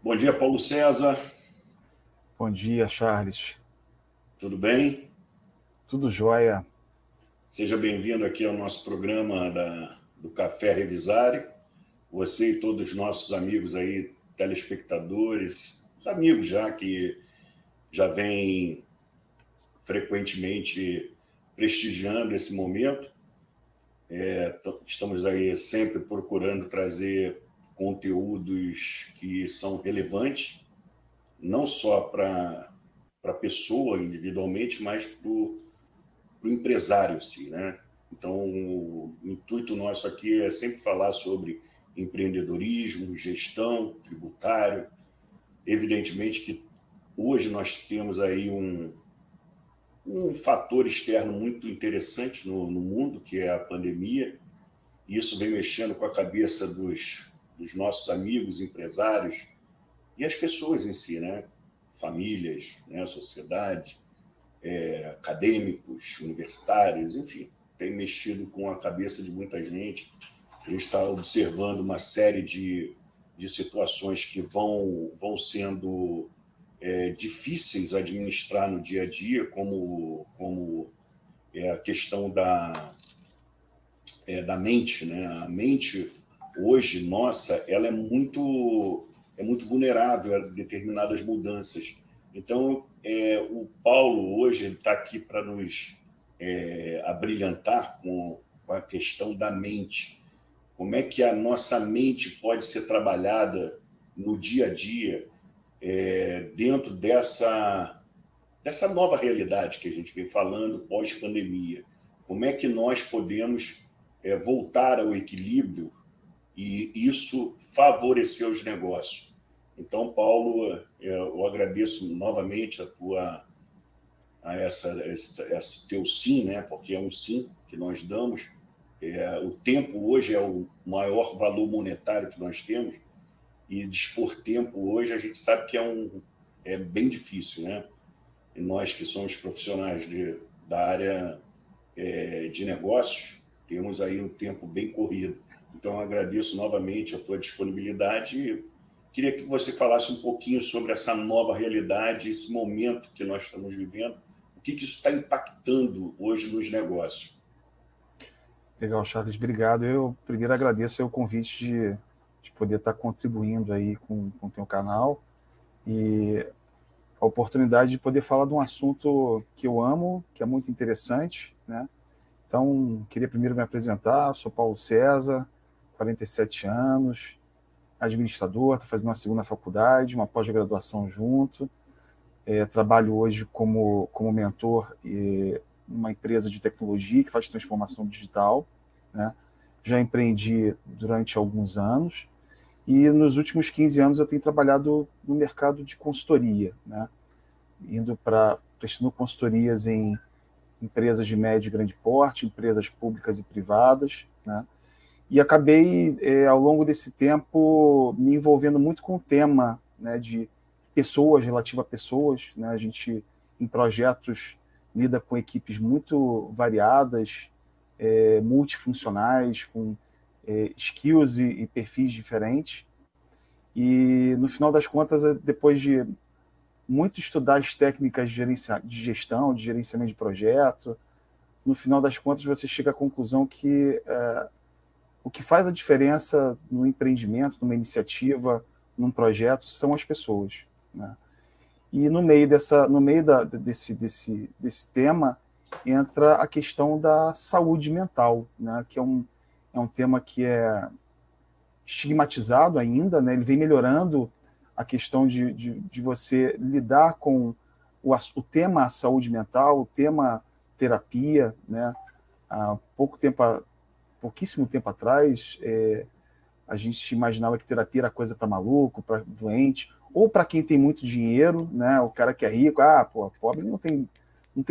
Bom dia, Paulo César. Bom dia, Charles. Tudo bem? Tudo jóia? Seja bem-vindo aqui ao nosso programa do Café Revisário. Você e todos os nossos amigos aí, telespectadores, os amigos já que já vêm frequentemente prestigiando esse momento. Estamos aí sempre procurando trazer conteúdos que são relevantes, não só para a pessoa individualmente, mas para o empresário em si, né? Então, o intuito nosso aqui é sempre falar sobre empreendedorismo, gestão, tributário. Evidentemente que hoje nós temos aí um fator externo muito interessante no mundo, que é a pandemia, e isso vem mexendo com a cabeça dos nossos amigos, empresários e as pessoas em si, né? Famílias, né? Sociedade, acadêmicos, universitários, enfim, tem mexido com a cabeça de muita gente. A gente está observando uma série de situações que vão sendo difíceis a administrar no dia a dia, como a questão da mente, né? A mente hoje, nossa, ela é muito vulnerável a determinadas mudanças. Então, o Paulo hoje está aqui para nos abrilhantar com a questão da mente. Como é que a nossa mente pode ser trabalhada no dia a dia dentro dessa nova realidade que a gente vem falando pós-pandemia. Como é que nós podemos voltar ao equilíbrio e isso favorecer os negócios? Então, Paulo, eu agradeço novamente esse teu sim, né? Porque é um sim que nós damos. O tempo hoje é o maior valor monetário que nós temos, e dispor tempo hoje a gente sabe que é bem difícil, né? E nós que somos profissionais da área de negócios, temos aí um tempo bem corrido. Então, eu agradeço novamente a tua disponibilidade e queria que você falasse um pouquinho sobre essa nova realidade, esse momento que nós estamos vivendo, o que isso está impactando hoje nos negócios. Legal, Charles, obrigado. Eu primeiro agradeço o convite de poder estar contribuindo aí com o teu canal e a oportunidade de poder falar de um assunto que eu amo, que é muito interessante, né? Então, queria primeiro me apresentar, sou Paulo César, 47 anos, administrador, estou fazendo uma segunda faculdade, uma pós-graduação junto, trabalho hoje como mentor em uma empresa de tecnologia que faz transformação digital, né? Já empreendi durante alguns anos e nos últimos 15 anos eu tenho trabalhado no mercado de consultoria, né? Prestando consultorias em empresas de médio e grande porte, empresas públicas e privadas, né? E acabei, ao longo desse tempo, me envolvendo muito com o tema, né, de pessoas, relativo a pessoas, né? A gente, em projetos, lida com equipes muito variadas, multifuncionais, com skills e perfis diferentes. E, no final das contas, depois de muito estudar as técnicas de gestão, de gerenciamento de projeto, no final das contas, você chega à conclusão que o que faz a diferença no empreendimento, numa iniciativa, num projeto, são as pessoas, né? E no meio desse tema entra a questão da saúde mental, né? Que é um tema que é estigmatizado ainda, né? Ele vem melhorando a questão de você lidar com o tema saúde mental, o tema terapia, né? Há pouquíssimo tempo atrás, a gente imaginava que terapia era coisa para maluco, para doente, ou para quem tem muito dinheiro, né? O cara que é rico, pô, pobre não tem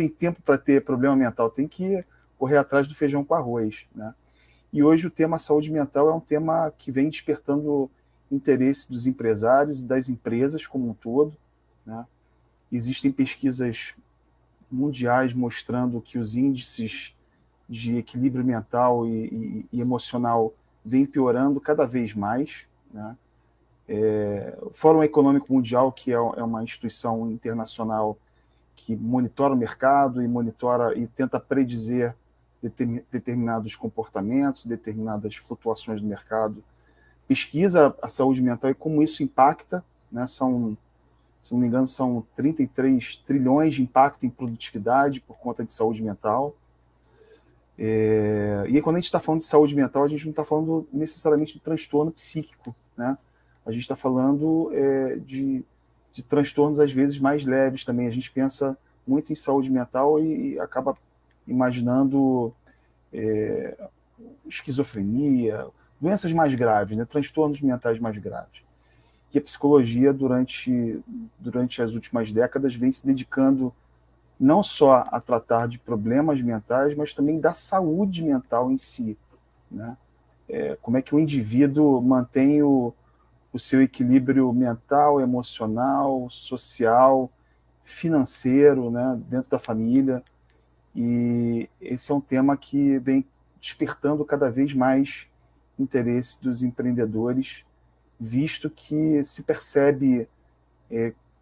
tempo para ter problema mental, tem que correr atrás do feijão com arroz, né? E hoje o tema saúde mental é um tema que vem despertando interesse dos empresários e das empresas como um todo, né? Existem pesquisas mundiais mostrando que os índices de equilíbrio mental e emocional vêm piorando cada vez mais, né? O Fórum Econômico Mundial, que é uma instituição internacional que monitora o mercado e monitora e tenta predizer determinados comportamentos, determinadas flutuações do mercado, pesquisa a saúde mental e como isso impacta, né? Se não me engano, são 33 trilhões de impacto em produtividade por conta de saúde mental. E aí, quando a gente está falando de saúde mental, a gente não está falando necessariamente de transtorno psíquico, né? A gente está falando de transtornos, às vezes, mais leves também. A gente pensa muito em saúde mental e acaba imaginando esquizofrenia, doenças mais graves, né? Transtornos mentais mais graves. E a psicologia, durante as últimas décadas, vem se dedicando não só a tratar de problemas mentais, mas também da saúde mental em si, né? Como é que o indivíduo mantém o seu equilíbrio mental, emocional, social, financeiro, né, dentro da família. E esse é um tema que vem despertando cada vez mais interesse dos empreendedores, visto que se percebe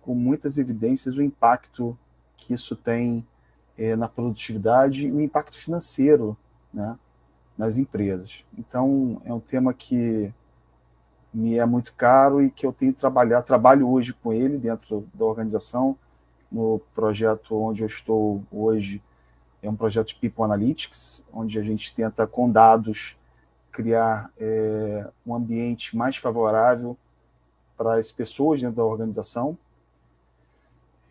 com muitas evidências o impacto que isso tem na produtividade e o impacto financeiro, né, nas empresas. Então, é um tema que me é muito caro e que eu tenho que trabalho hoje com ele dentro da organização. No projeto onde eu estou hoje, é um projeto de People Analytics, onde a gente tenta, com dados, criar um ambiente mais favorável para as pessoas dentro da organização.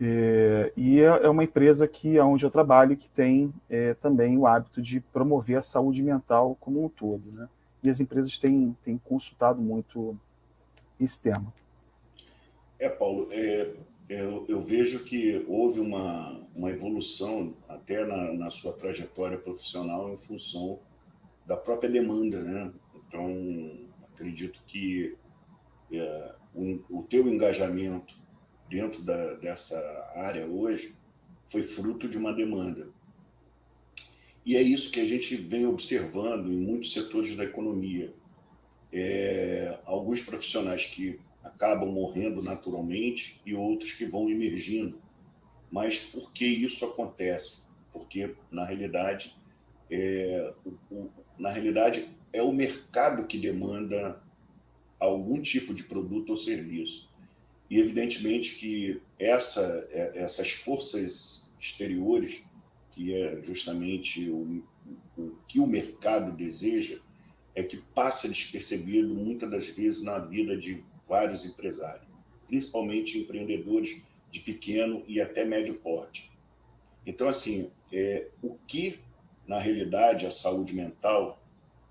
E é uma empresa onde eu trabalho que tem também o hábito de promover a saúde mental como um todo, né? E as empresas têm consultado muito esse tema. Paulo, eu vejo que houve uma evolução até na sua trajetória profissional em função da própria demanda, né? Então, acredito que o teu engajamento dentro dessa área hoje foi fruto de uma demanda. E é isso que a gente vem observando em muitos setores da economia. Alguns profissionais que acabam morrendo naturalmente e outros que vão emergindo. Mas por que isso acontece? Porque, na realidade, é o mercado que demanda algum tipo de produto ou serviço. E, evidentemente, que essas forças exteriores, que é justamente o que o mercado deseja, é que passa despercebido muitas das vezes na vida de vários empresários, principalmente empreendedores de pequeno e até médio porte. Então, assim, o que, na realidade, a saúde mental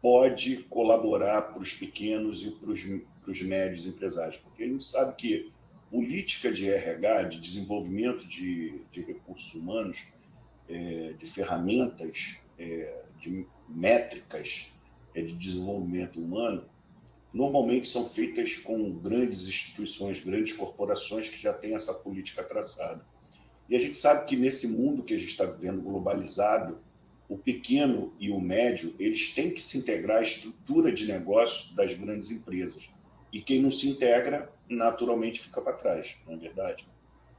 pode colaborar para os pequenos e para os médios empresários? Porque a gente sabe que política de RH, de desenvolvimento de recursos humanos, de ferramentas, de métricas de desenvolvimento humano, normalmente são feitas com grandes instituições, grandes corporações que já têm essa política traçada. E a gente sabe que nesse mundo que a gente está vivendo globalizado, o pequeno e o médio, eles têm que se integrar à estrutura de negócio das grandes empresas. E quem não se integra, naturalmente fica para trás, não é verdade?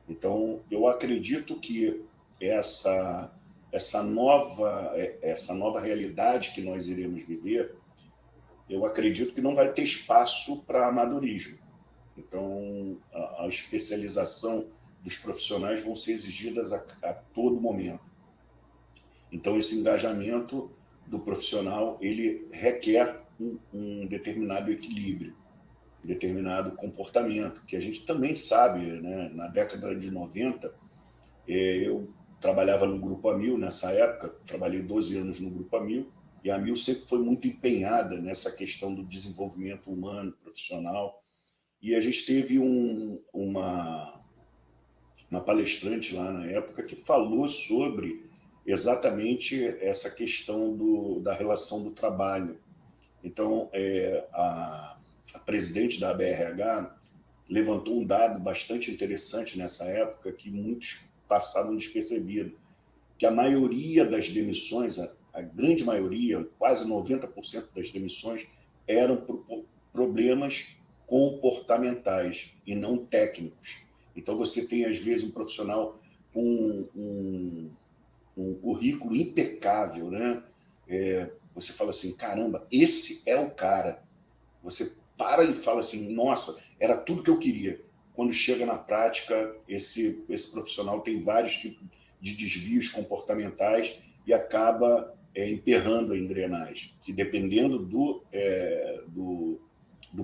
Então, eu acredito que essa nova realidade que nós iremos viver, eu acredito que não vai ter espaço para amadorismo. Então, a especialização dos profissionais vão ser exigidas a todo momento. Então, esse engajamento do profissional, ele requer um determinado equilíbrio, um determinado comportamento, que a gente também sabe, né? Na década de 90, eu trabalhava no Grupo Amil nessa época, trabalhei 12 anos no Grupo Amil, e a Amil sempre foi muito empenhada nessa questão do desenvolvimento humano, profissional. E a gente teve uma palestrante lá na época que falou sobre exatamente essa questão da relação do trabalho. Então, a presidente da ABRH levantou um dado bastante interessante nessa época que muitos passaram despercebido, que a maioria das demissões, a grande maioria, quase 90% das demissões, eram por problemas comportamentais e não técnicos. Então, você tem, às vezes, um profissional com um currículo impecável, né? Você fala assim, caramba, esse é o cara. Você para e fala assim, nossa, era tudo que eu queria. Quando chega na prática, esse profissional tem vários tipos de desvios comportamentais e acaba emperrando a engrenagem, que dependendo do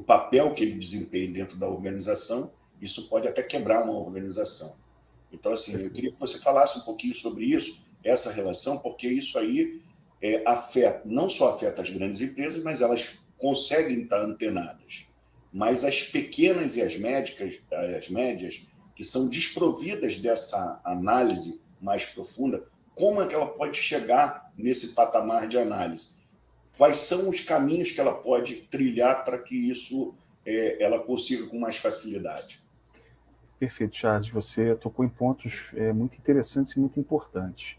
papel que ele desempenha dentro da organização, isso pode até quebrar uma organização. Então, assim, eu queria que você falasse um pouquinho sobre isso, essa relação, porque isso aí não só afeta as grandes empresas, mas elas conseguem estar antenadas. Mas as pequenas e as médias, que são desprovidas dessa análise mais profunda, como é que ela pode chegar nesse patamar de análise? Quais são os caminhos que ela pode trilhar para que isso ela consiga com mais facilidade? Perfeito, Charles. Você tocou em pontos muito interessantes e muito importantes.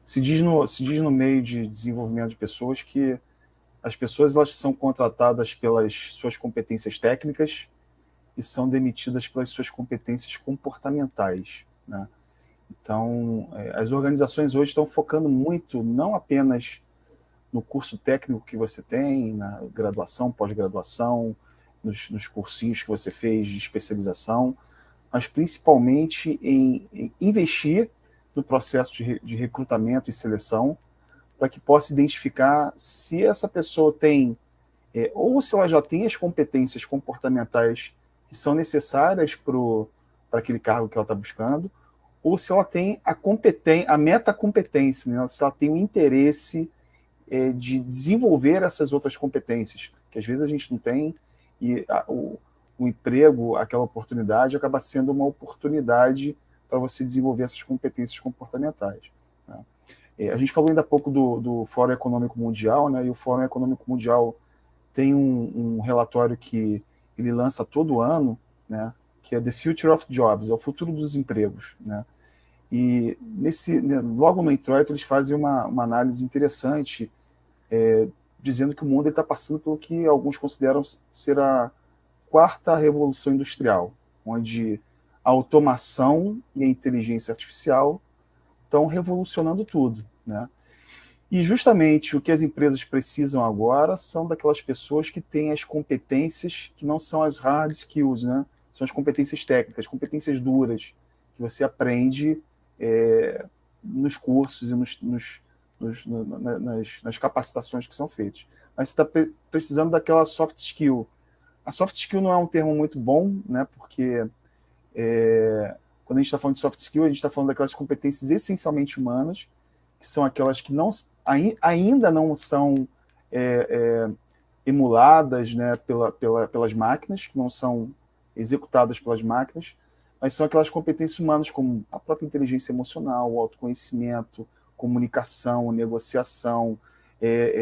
Se diz no meio de desenvolvimento de pessoas que as pessoas elas são contratadas pelas suas competências técnicas e são demitidas pelas suas competências comportamentais, né? Então, as organizações hoje estão focando muito, não apenas no curso técnico que você tem, na graduação, pós-graduação, nos cursinhos que você fez de especialização, mas principalmente em investir no processo de recrutamento e seleção, para que possa identificar se essa pessoa tem, ou se ela já tem as competências comportamentais que são necessárias para aquele cargo que ela está buscando, ou se ela tem a metacompetência, né? Se ela tem o interesse de desenvolver essas outras competências, que às vezes a gente não tem, e o emprego, aquela oportunidade, acaba sendo uma oportunidade para você desenvolver essas competências comportamentais, né? A gente falou ainda há pouco do Fórum Econômico Mundial, né? E o Fórum Econômico Mundial tem um relatório que ele lança todo ano, né? Que é The Future of Jobs, é o futuro dos empregos, né? E logo no introito eles fazem uma análise interessante, dizendo que o mundo está passando pelo que alguns consideram ser a quarta revolução industrial, onde a automação e a inteligência artificial estão revolucionando tudo, né? E justamente o que as empresas precisam agora são daquelas pessoas que têm as competências que não são as hard skills, né? São as competências técnicas, competências duras, que você aprende nos cursos e nas capacitações que são feitas. Mas você está precisando daquela soft skill. A soft skill não é um termo muito bom, né? Porque quando a gente está falando de soft skill, a gente está falando daquelas competências essencialmente humanas, que são aquelas que ainda não são emuladas, né, pelas máquinas, que não são executadas pelas máquinas, mas são aquelas competências humanas como a própria inteligência emocional, o autoconhecimento, comunicação, negociação,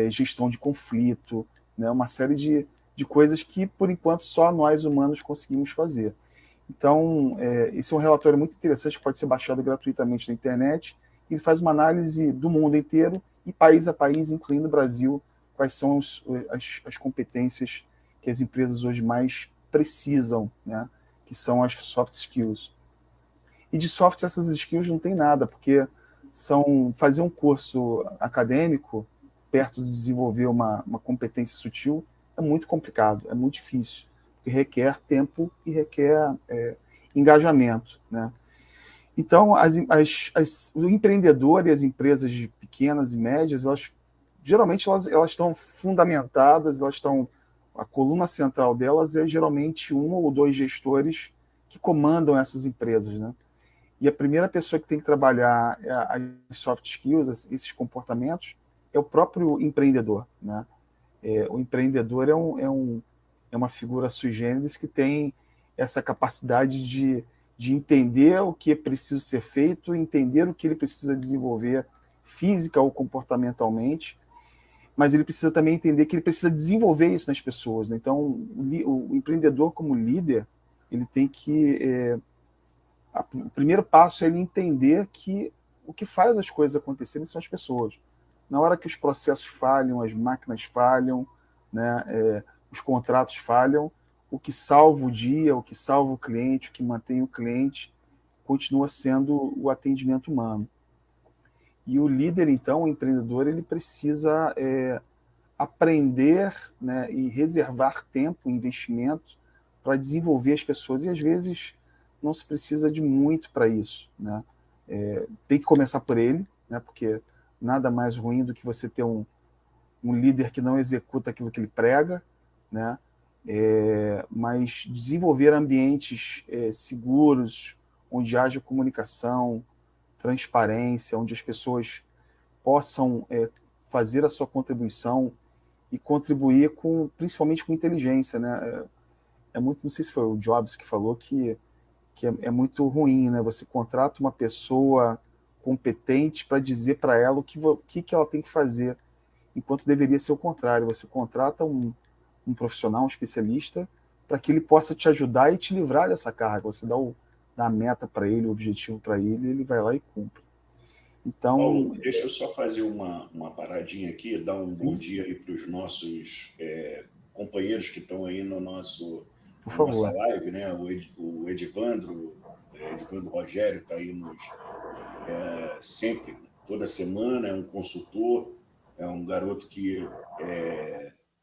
gestão de conflito, né, uma série de coisas que, por enquanto, só nós humanos conseguimos fazer. Então, esse é um relatório muito interessante que pode ser baixado gratuitamente na internet. Ele faz uma análise do mundo inteiro e país a país, incluindo o Brasil, quais são as competências que as empresas hoje mais precisam, né? Que são as soft skills. E de soft essas skills não tem nada, porque fazer um curso acadêmico perto de desenvolver uma competência sutil é muito complicado, é muito difícil, porque requer tempo e requer engajamento, né? Então, o empreendedor e as empresas de pequenas e médias, geralmente elas estão fundamentadas, a coluna central delas é geralmente um ou dois gestores que comandam essas empresas, né? E a primeira pessoa que tem que trabalhar as soft skills, esses comportamentos, é o próprio empreendedor, né? O empreendedor é uma figura sui generis que tem essa capacidade de entender o que é preciso ser feito, entender o que ele precisa desenvolver física ou comportamentalmente, mas ele precisa também entender que ele precisa desenvolver isso nas pessoas, né? Então, o empreendedor como líder, ele tem que... o primeiro passo é ele entender que o que faz as coisas acontecerem são as pessoas. Na hora que os processos falham, as máquinas falham, né? os contratos falham, o que salva o dia, o que salva o cliente, o que mantém o cliente, continua sendo o atendimento humano. E o líder, então, o empreendedor, ele precisa aprender, né, e reservar tempo, investimento, para desenvolver as pessoas. E, às vezes, não se precisa de muito para isso, né? Tem que começar por ele, né, porque nada mais ruim do que você ter um líder que não executa aquilo que ele prega, né? Mas desenvolver ambientes seguros, onde haja comunicação, transparência, onde as pessoas possam fazer a sua contribuição e contribuir principalmente com inteligência, né? Muito, não sei se foi o Jobs que falou que é muito ruim, né? Você contrata uma pessoa competente para dizer para ela o que ela tem que fazer, enquanto deveria ser o contrário. Você contrata um profissional, um especialista, para que ele possa te ajudar e te livrar dessa carga. Você dá a meta para ele, o objetivo para ele, ele vai lá e cumpre. Então, Paulo, deixa eu só fazer uma paradinha aqui, dar um sim, bom dia aí para os nossos companheiros que estão aí por na favor. nossa live, né? O Edivandro Rogério está aí sempre, toda semana, é um consultor, é um garoto que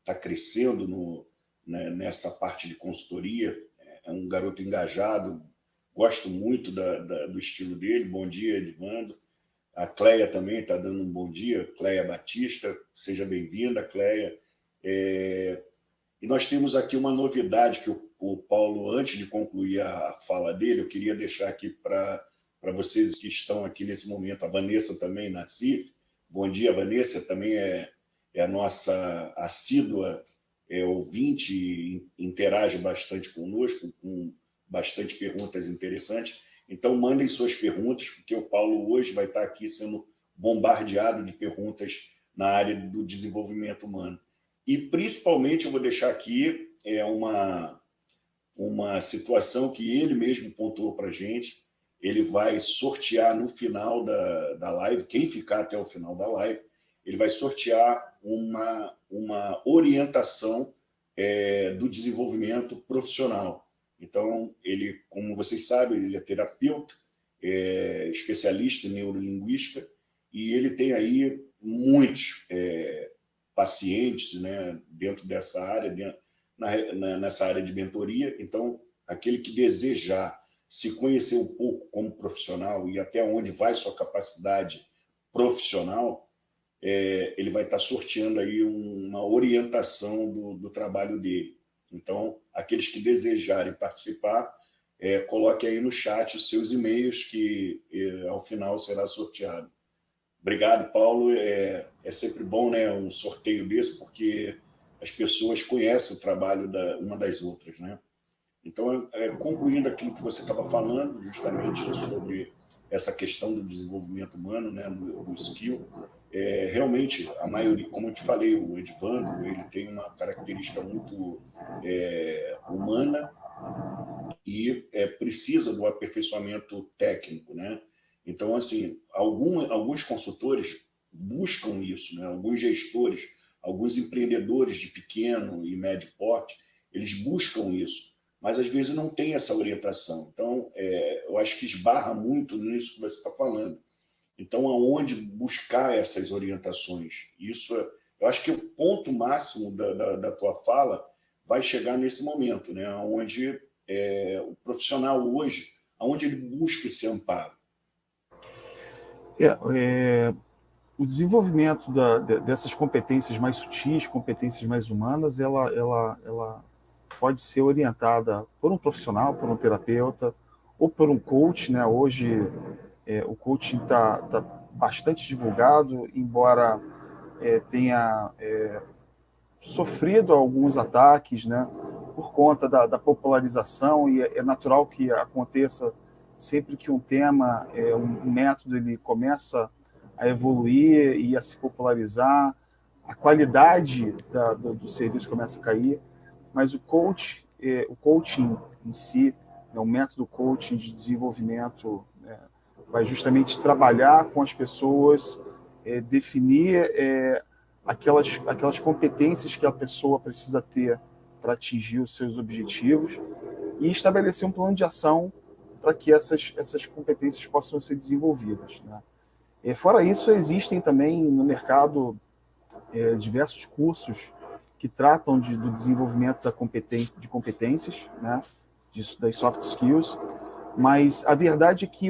está crescendo nessa parte de consultoria, é um garoto engajado, gosto muito do estilo dele. Bom dia, Edivandro. A Cleia também está dando um bom dia, Cleia Batista, seja bem-vinda, Cleia. E nós temos aqui uma novidade que o Paulo, antes de concluir a fala dele, eu queria deixar aqui para vocês que estão aqui nesse momento, a Vanessa também, na CIF. Bom dia, Vanessa, também é a nossa assídua ouvinte e interage bastante conosco, com bastante perguntas interessantes. Então, mandem suas perguntas, porque o Paulo hoje vai estar aqui sendo bombardeado de perguntas na área do desenvolvimento humano. E, principalmente, eu vou deixar aqui uma situação que ele mesmo pontuou para a gente. Ele vai sortear no final da live, quem ficar até o final da live, ele vai sortear uma orientação do desenvolvimento profissional. Então, ele, como vocês sabem, ele é terapeuta, especialista em neurolinguística, e ele tem aí muitos pacientes, né, dentro dessa área, nessa área de mentoria. Então, aquele que desejar se conhecer um pouco como profissional e até onde vai sua capacidade profissional, ele vai estar sorteando aí uma orientação do trabalho dele. Então, aqueles que desejarem participar, coloque aí no chat os seus e-mails, que ao final será sorteado. Obrigado, Paulo. É sempre bom, né, um sorteio desse, porque as pessoas conhecem o trabalho uma das outras, né? Então, concluindo aquilo que você estava falando, justamente sobre essa questão do desenvolvimento humano, né, do skill, realmente, a maioria, como eu te falei, o Edvandro, ele tem uma característica muito humana e precisa do aperfeiçoamento técnico, né? Então, assim, alguns consultores buscam isso, né? Alguns gestores, alguns empreendedores de pequeno e médio porte, eles buscam isso, mas às vezes não tem essa orientação. Então, eu acho que esbarra muito nisso que você está falando. Então, aonde buscar essas orientações? Isso, eu acho que o ponto máximo da tua fala vai chegar nesse momento, né? Onde o profissional hoje, aonde ele busca esse amparo. O desenvolvimento dessas competências mais sutis, competências mais humanas, ela pode ser orientada por um profissional, por um terapeuta, ou por um coach, né? Hoje, o coaching está bastante divulgado, embora tenha sofrido alguns ataques, né? Por conta da popularização, e é natural que aconteça sempre que um tema, um método, ele começa a evoluir e a se popularizar, a qualidade do serviço começa a cair, mas o coaching em si, o método coaching de desenvolvimento, vai justamente trabalhar com as pessoas, definir aquelas competências que a pessoa precisa ter para atingir os seus objetivos e estabelecer um plano de ação para que essas competências possam ser desenvolvidas, né? Fora isso, existem também no mercado diversos cursos que tratam do desenvolvimento de competências, né, das soft skills, mas a verdade é que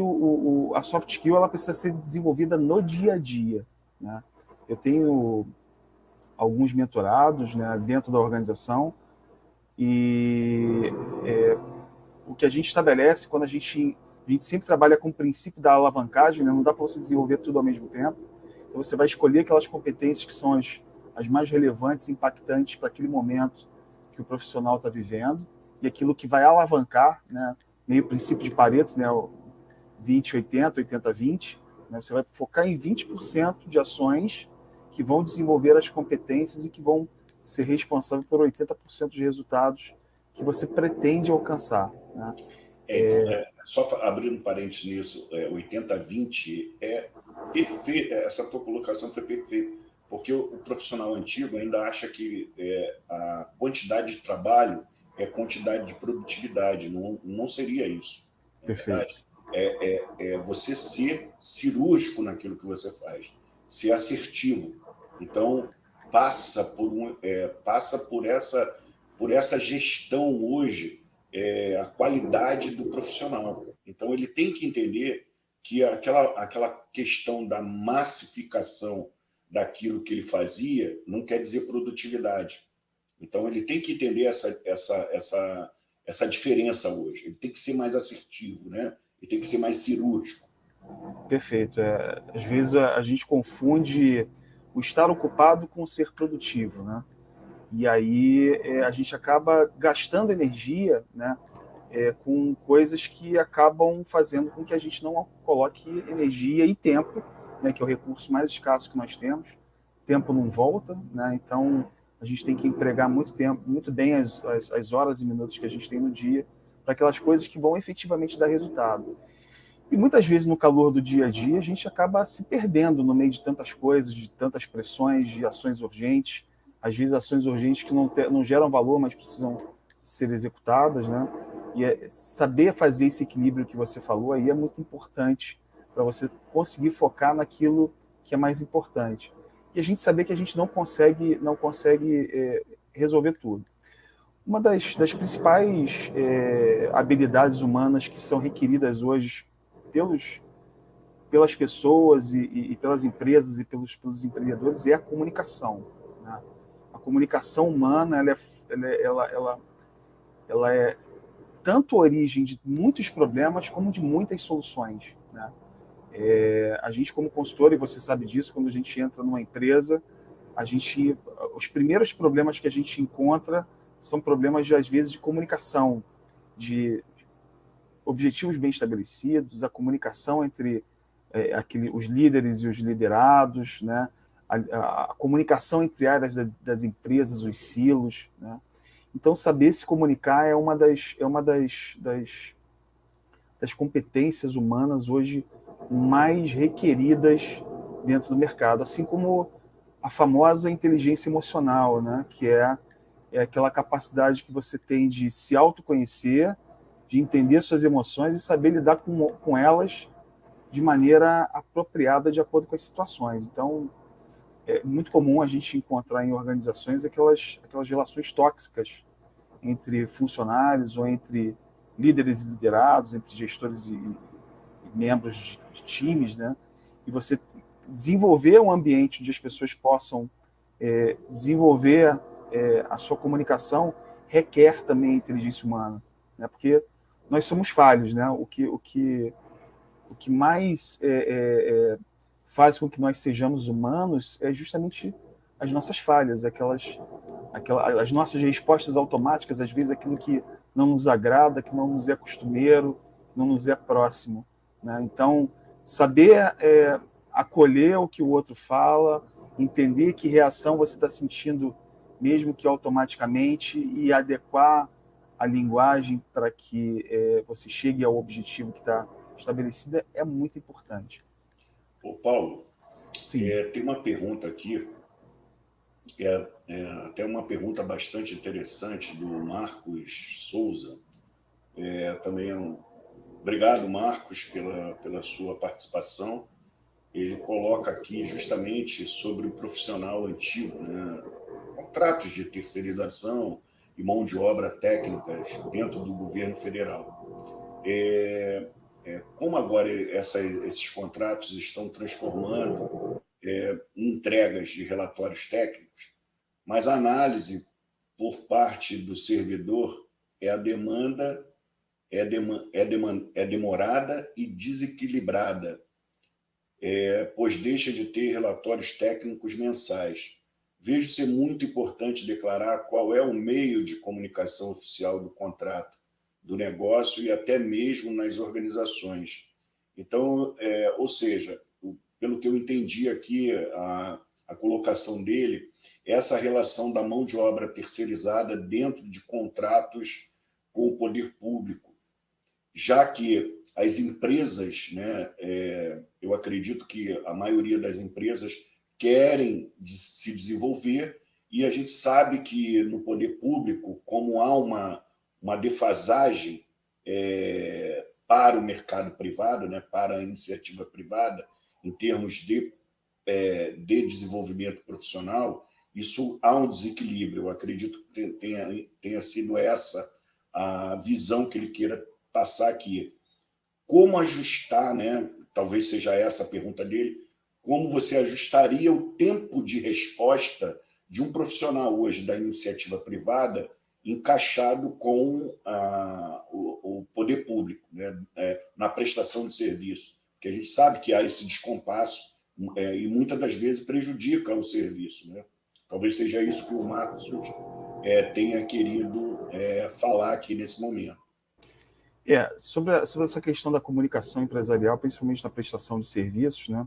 a soft skill ela precisa ser desenvolvida no dia a dia, né? Eu tenho alguns mentorados, né, dentro da organização e o que a gente estabelece quando a gente sempre trabalha com o princípio da alavancagem, né? Não dá para você desenvolver tudo ao mesmo tempo. Então você vai escolher aquelas competências que são as mais relevantes e impactantes para aquele momento que o profissional está vivendo e aquilo que vai alavancar, né? Meio princípio de Pareto, né? O 20-80, 80-20, né? Você vai focar em 20% de ações que vão desenvolver as competências e que vão ser responsáveis por 80% de resultados que você pretende alcançar, né? Então, só abrindo parênteses nisso, 80-20 perfeito, essa tua colocação foi perfeita, porque o profissional antigo ainda acha que a quantidade de trabalho é quantidade de produtividade, não seria isso, na verdade. Perfeito. Você ser cirúrgico naquilo que você faz, ser assertivo. Então, passa por essa gestão hoje, a qualidade do profissional. Então, ele tem que entender que aquela questão da massificação daquilo que ele fazia não quer dizer produtividade. Então, ele tem que entender essa diferença hoje. Ele tem que ser mais assertivo, né? Ele tem que ser mais cirúrgico. Perfeito. Às vezes a gente confunde o estar ocupado com o ser produtivo, né? E aí a gente acaba gastando energia, né, com coisas que acabam fazendo com que a gente não coloque energia e tempo, né, que é o recurso mais escasso que nós temos. Tempo não volta, né? Então a gente tem que empregar muito tempo, muito bem as horas e minutos que a gente tem no dia para aquelas coisas que vão efetivamente dar resultado. E muitas vezes no calor do dia a dia a gente acaba se perdendo no meio de tantas coisas, de tantas pressões, de ações urgentes, às vezes ações urgentes que não geram valor, mas precisam ser executadas, né? E saber fazer esse equilíbrio que você falou aí é muito importante para você conseguir focar naquilo que é mais importante. E a gente saber que a gente não consegue resolver tudo. Uma das principais habilidades humanas que são requeridas hoje pelas pessoas e pelas empresas e pelos empreendedores é a comunicação, né? A comunicação humana ela é tanto a origem de muitos problemas como de muitas soluções, né? A gente como consultor, e você sabe disso, quando a gente entra numa empresa, os primeiros problemas que a gente encontra são problemas, às vezes, de comunicação, de objetivos bem estabelecidos, a comunicação entre os líderes e os liderados, né? A comunicação entre áreas das empresas, os silos, né? Então, saber se comunicar é uma das competências humanas hoje mais requeridas dentro do mercado, assim como a famosa inteligência emocional, né? Que é aquela capacidade que você tem de se autoconhecer, de entender suas emoções e saber lidar com elas de maneira apropriada de acordo com as situações. Então, é muito comum a gente encontrar em organizações aquelas relações tóxicas entre funcionários ou entre líderes e liderados, entre gestores e membros de times, né? E você desenvolver um ambiente onde as pessoas possam desenvolver a sua comunicação requer também inteligência humana, né? Porque nós somos falhos, né? O que mais faz com que nós sejamos humanos é justamente as nossas falhas, as nossas respostas automáticas, às vezes aquilo que não nos agrada, que não nos é costumeiro, que não nos é próximo, né? Então, saber acolher o que o outro fala, entender que reação você está sentindo, mesmo que automaticamente, e adequar a linguagem para que você chegue ao objetivo que está estabelecido é muito importante. Ô, Paulo, Sim. tem uma pergunta aqui, até uma pergunta bastante interessante do Marcos Souza. Também obrigado, Marcos, pela sua participação. Ele coloca aqui justamente sobre o profissional antigo, né? Contratos de terceirização e mão de obra técnicas dentro do governo federal. Como agora esses contratos estão transformando em entregas de relatórios técnicos, mas a análise por parte do servidor é demorada e desequilibrada, pois deixa de ter relatórios técnicos mensais. Vejo ser muito importante declarar qual é o meio de comunicação oficial do contrato, do negócio e até mesmo nas organizações. Então, ou seja, pelo que eu entendi aqui, a colocação dele, essa relação da mão de obra terceirizada dentro de contratos com o poder público, já que as empresas, né, eu acredito que a maioria das empresas querem se desenvolver, e a gente sabe que no poder público, como há uma defasagem para o mercado privado, né, para a iniciativa privada, em termos de desenvolvimento profissional, isso há um desequilíbrio. Eu acredito que tenha sido essa a visão que ele queira passar aqui. Como ajustar, né? Talvez seja essa a pergunta dele, como você ajustaria o tempo de resposta de um profissional hoje da iniciativa privada encaixado com o poder público, né? Na prestação de serviço? Porque a gente sabe que há esse descompasso e muitas das vezes prejudica o serviço, né? Talvez seja isso que o Marcos tenha querido falar aqui nesse momento. Sobre essa questão da comunicação empresarial, principalmente na prestação de serviços, né,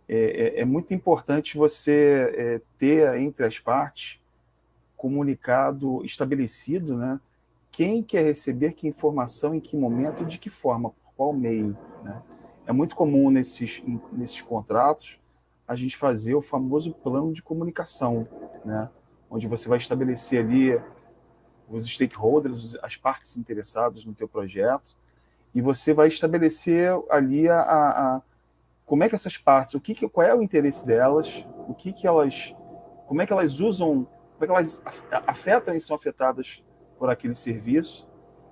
é muito importante você ter entre as partes comunicado estabelecido, né, quem quer receber que informação, em que momento, de que forma, por qual meio, né? É muito comum nesses contratos a gente fazer o famoso plano de comunicação, né, onde você vai estabelecer ali os stakeholders, as partes interessadas no teu projeto, e você vai estabelecer ali como é que essas partes, qual é o interesse delas, como é que elas usam, como é que elas afetam e são afetadas por aquele serviço,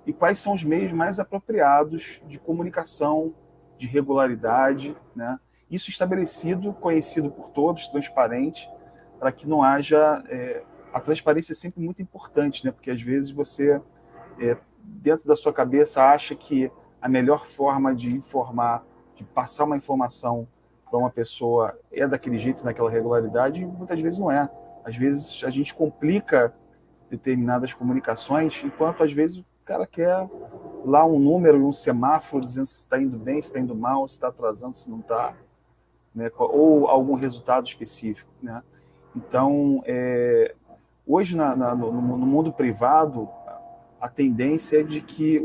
e quais são os meios mais apropriados de comunicação, de regularidade, né? Isso estabelecido, conhecido por todos, transparente, para que não haja... a transparência é sempre muito importante, né? Porque às vezes você, dentro da sua cabeça, acha que a melhor forma de informar, de passar uma informação para uma pessoa é daquele jeito, naquela regularidade, e muitas vezes não é. Às vezes a gente complica determinadas comunicações, enquanto às vezes o cara quer lá um número e um semáforo dizendo se está indo bem, se está indo mal, se está atrasando, se não está, né? Ou algum resultado específico, né? Então, hoje no mundo privado, a tendência é de que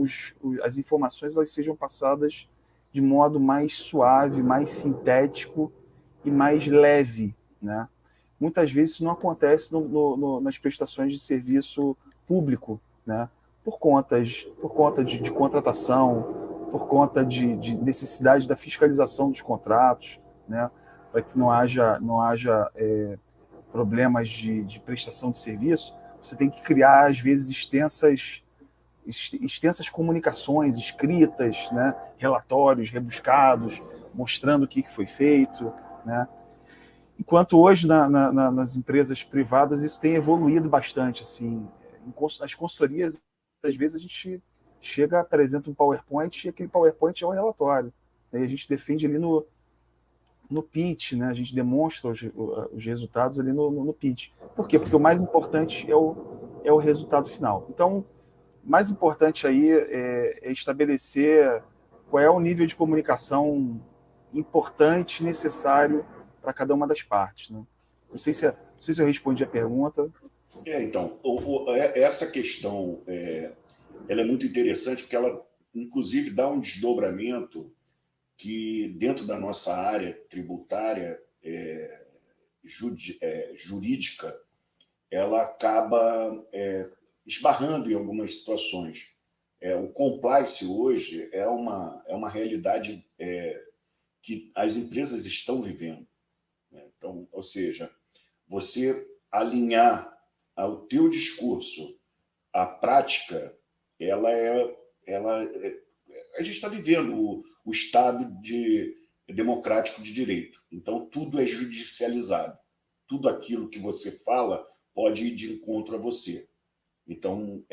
as informações elas sejam passadas de modo mais suave, mais sintético e mais leve, né? Muitas vezes isso não acontece nas prestações de serviço público, né? Por conta de contratação, por conta de necessidade da fiscalização dos contratos, né? Para que não haja problemas de prestação de serviço, você tem que criar, às vezes, extensas comunicações escritas, né? Relatórios rebuscados, mostrando o que foi feito, né? Enquanto hoje, nas empresas privadas, isso tem evoluído bastante. Assim, nas consultorias, às vezes, a gente chega, apresenta um PowerPoint e aquele PowerPoint é um relatório. Aí a gente defende ali no pitch, né? A gente demonstra os resultados ali no pitch. Por quê? Porque o mais importante é o resultado final. Então, o mais importante aí é estabelecer qual é o nível de comunicação importante, necessário para cada uma das partes, né? Não sei se eu respondi a pergunta. Então, essa questão ela é muito interessante porque ela, inclusive, dá um desdobramento que, dentro da nossa área tributária jurídica, ela acaba esbarrando em algumas situações. O compliance hoje é uma realidade que as empresas estão vivendo, né? Então, ou seja, você alinhar o teu discurso à prática, a gente está vivendo o Estado democrático de direito. Então, tudo é judicializado. Tudo aquilo que você fala pode ir de encontro a você. Então,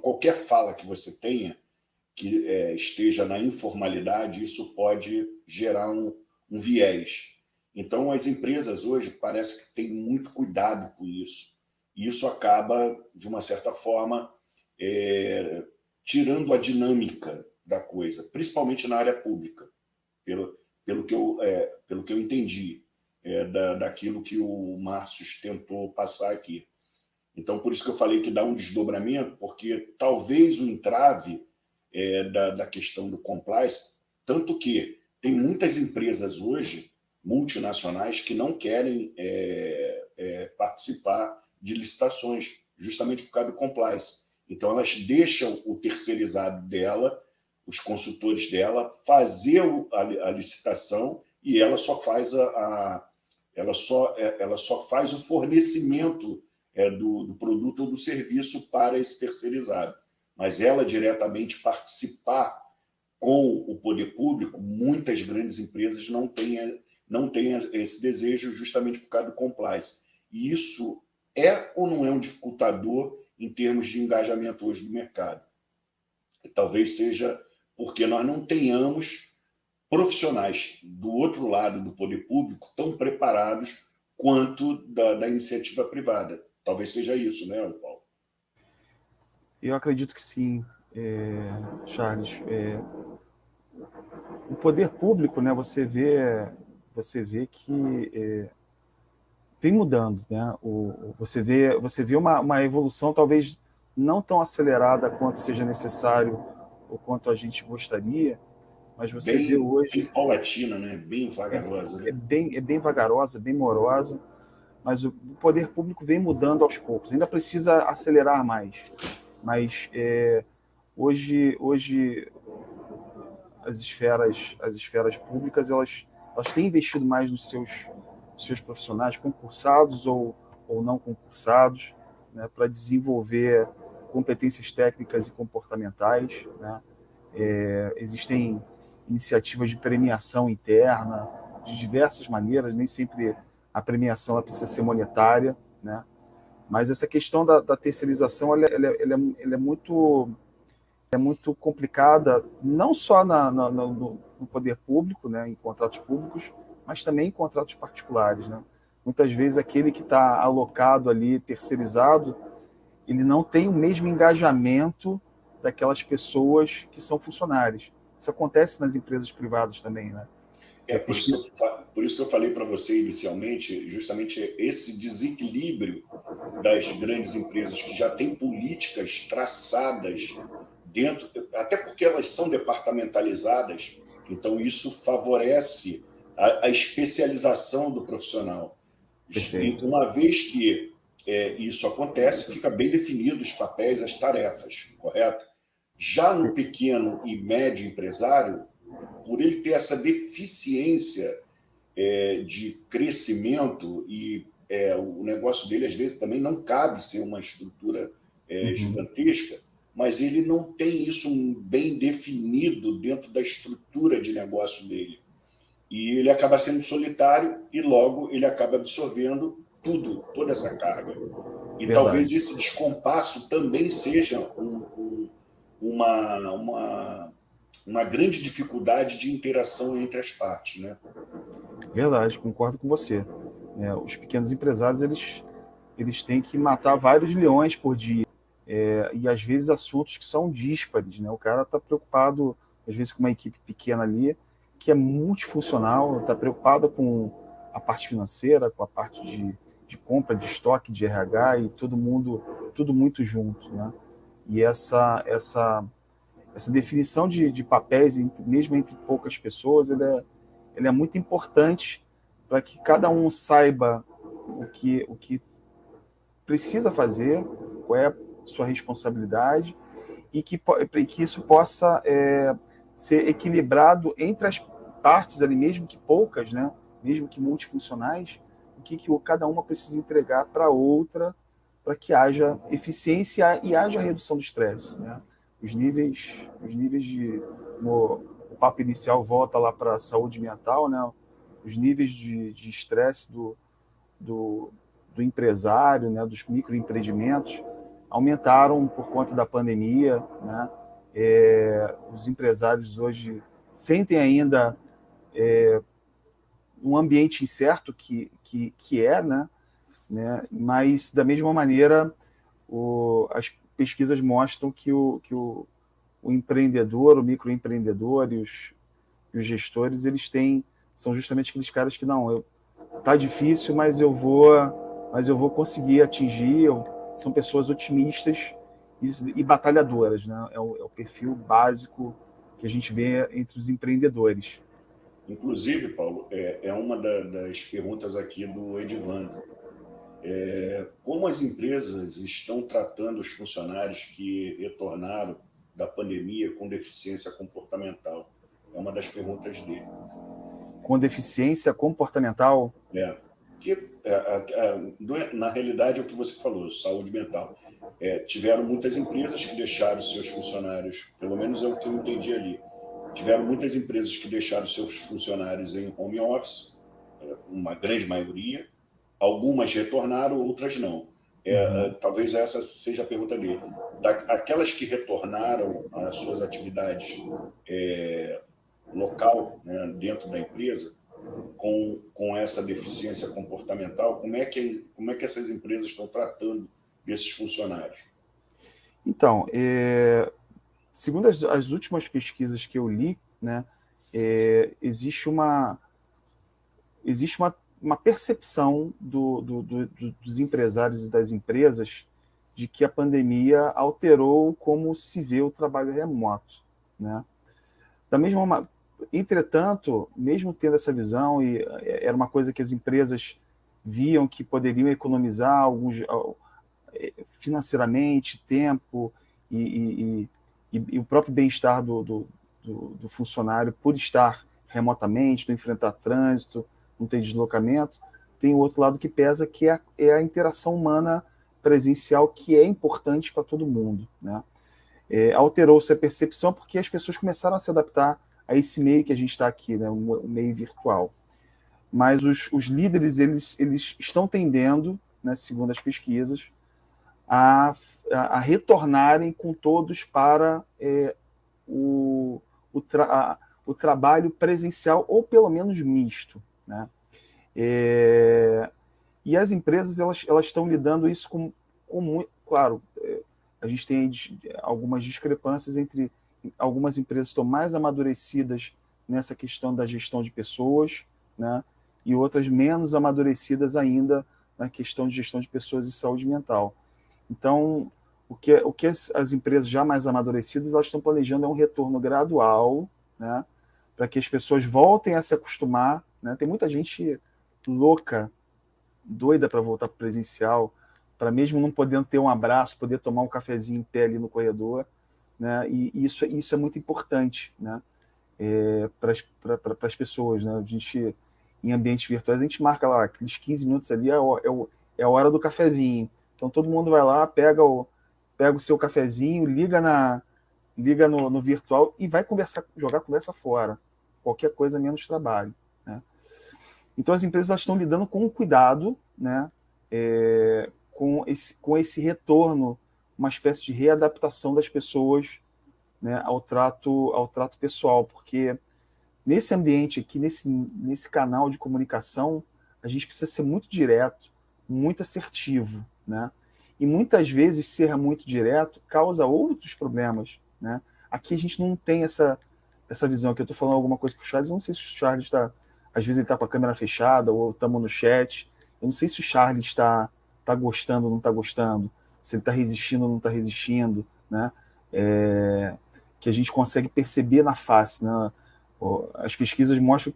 qualquer fala que você tenha que esteja na informalidade, isso pode gerar um viés. Então, as empresas hoje parece que têm muito cuidado com isso. E isso acaba, de uma certa forma, tirando a dinâmica da coisa, principalmente na área pública, pelo que eu entendi daquilo que o Márcio tentou passar aqui. Então, por isso que eu falei que dá um desdobramento, porque talvez o entrave da questão do compliance, tanto que tem muitas empresas hoje, multinacionais, que não querem participar de licitações, justamente por causa do compliance. Então, elas deixam o terceirizado dela, os consultores dela, fazer a licitação e ela só faz ela só faz o fornecimento do produto ou do serviço para esse terceirizado. Mas ela diretamente participar com o poder público, muitas grandes empresas não têm esse desejo justamente por causa do compliance. E isso é ou não é um dificultador em termos de engajamento hoje do mercado? Talvez seja porque nós não tenhamos profissionais do outro lado do poder público tão preparados quanto da iniciativa privada. Talvez seja isso, né, Paulo? Eu acredito que sim, Charles. O poder público, né, você vê que vem mudando, né? Você vê uma evolução talvez não tão acelerada quanto seja necessário ou quanto a gente gostaria, mas você vê Bem hoje paulatina, né? Bem vagarosa, né? é bem vagarosa, bem morosa, mas o poder público vem mudando aos poucos. Ainda precisa acelerar mais, mas hoje as esferas públicas elas têm investido mais nos seus profissionais concursados ou não concursados, né, para desenvolver competências técnicas e comportamentais, né? Existem iniciativas de premiação interna de diversas maneiras, nem sempre a premiação ela precisa ser monetária, né? Mas essa questão da terceirização ela é muito complicada, não só no poder público, né, em contratos públicos, mas também em contratos particulares, né? Muitas vezes aquele que está alocado ali, terceirizado, ele não tem o mesmo engajamento daquelas pessoas que são funcionários. Isso acontece nas empresas privadas também, né? Por isso que eu falei para você inicialmente, justamente esse desequilíbrio das grandes empresas que já têm políticas traçadas dentro, até porque elas são departamentalizadas, então isso favorece a especialização do profissional. E Perfeito. uma vez que isso acontece, fica bem definido os papéis, as tarefas, correto? Já no pequeno e médio empresário, por ele ter essa deficiência de crescimento e o negócio dele, às vezes, também não cabe ser uma estrutura gigantesca, mas ele não tem isso bem definido dentro da estrutura de negócio dele. E ele acaba sendo solitário e logo ele acaba absorvendo tudo, toda essa carga. E talvez Verdade. esse descompasso também seja uma grande dificuldade de interação entre as partes, né? Verdade, concordo com você. Os pequenos empresários eles têm que matar vários leões por dia. E às vezes assuntos que são díspares, né? O cara está preocupado, às vezes, com uma equipe pequena ali, que é multifuncional, está preocupado com a parte financeira, com a parte de compra, de estoque, de RH e todo mundo, tudo muito junto, né? E essa definição de papéis, mesmo entre poucas pessoas, ele é muito importante para que cada um saiba o que precisa fazer, qual é a sua responsabilidade, e que isso possa ser equilibrado entre as partes ali, mesmo que poucas, né? Mesmo que multifuncionais, o que cada uma precisa entregar para a outra, para que haja eficiência e haja redução do estresse, né? Os níveis de... O papo inicial volta lá para a saúde mental, né? Os níveis de estresse do empresário, né? Dos microempreendimentos, aumentaram por conta da pandemia, né? Os empresários hoje sentem ainda um ambiente incerto que é, né? Mas, da mesma maneira, as pesquisas mostram que o empreendedor, o microempreendedor e os gestores, são justamente aqueles caras que, não, tá difícil, mas eu vou conseguir atingir. São pessoas otimistas e batalhadoras, né? É o perfil básico que a gente vê entre os empreendedores. Inclusive, Paulo, é uma das perguntas aqui do Edivando. Como as empresas estão tratando os funcionários que retornaram da pandemia com deficiência comportamental? É uma das perguntas dele. Com deficiência comportamental? Na realidade, é o que você falou, saúde mental. Tiveram muitas empresas que deixaram seus funcionários, pelo menos é o que eu entendi ali, tiveram muitas empresas que deixaram seus funcionários em home office, uma grande maioria, algumas retornaram, outras não. Talvez essa seja a pergunta dele. Aquelas que retornaram às suas atividades local, né, dentro da empresa, com essa deficiência comportamental, como é que essas empresas estão tratando desses funcionários? Então, segundo as últimas pesquisas que eu li, né, existe uma percepção dos empresários e das empresas de que a pandemia alterou como se vê o trabalho remoto, né? Entretanto, mesmo tendo essa visão, e era uma coisa que as empresas viam que poderiam economizar financeiramente, tempo e o próprio bem-estar do funcionário por estar remotamente, não enfrentar trânsito, não ter deslocamento, tem o outro lado que pesa, que é a interação humana presencial, que é importante para todo mundo, né? Alterou-se a percepção porque as pessoas começaram a se adaptar a esse meio que a gente está aqui, né, um meio virtual. Mas os líderes, eles estão tendendo, né, segundo as pesquisas, a retornarem com todos para o trabalho presencial, ou pelo menos misto, né? E as empresas elas estão lidando isso com muito... Claro, a gente tem algumas discrepâncias entre... Algumas empresas estão mais amadurecidas nessa questão da gestão de pessoas, né? E outras menos amadurecidas ainda na questão de gestão de pessoas e saúde mental. Então, o que as empresas já mais amadurecidas elas estão planejando é um retorno gradual, né? Para que as pessoas voltem a se acostumar, né? Tem muita gente louca, doida para voltar para o presencial, para mesmo não podendo ter um abraço, poder tomar um cafezinho em pé ali no corredor, né? E isso é muito importante, né? Para as pessoas, né? A gente, em ambientes virtuais, a gente marca lá aqueles 15 minutos ali, é a hora do cafezinho. Então todo mundo vai lá, pega o seu cafezinho, liga no virtual e vai jogar conversa fora. Qualquer coisa menos trabalho, né? Então as empresas estão lidando com cuidado, né? Com esse retorno, uma espécie de readaptação das pessoas, né, ao trato pessoal, porque nesse ambiente aqui, nesse canal de comunicação, a gente precisa ser muito direto, muito assertivo, né? E muitas vezes ser muito direto causa outros problemas, né? Aqui a gente não tem essa visão. Aqui eu estou falando alguma coisa para o Charles, eu não sei se o Charles está... Às vezes ele está com a câmera fechada ou estamos no chat. Eu não sei se o Charles está gostando ou não está gostando, se ele está resistindo ou não está resistindo, né? Que a gente consegue perceber na face, né? As pesquisas mostram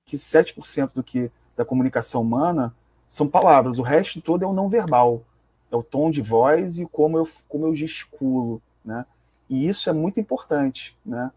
que 7% da comunicação humana são palavras, o resto todo é o não verbal, é o tom de voz e como eu gesticulo, né? E isso é muito importante, né?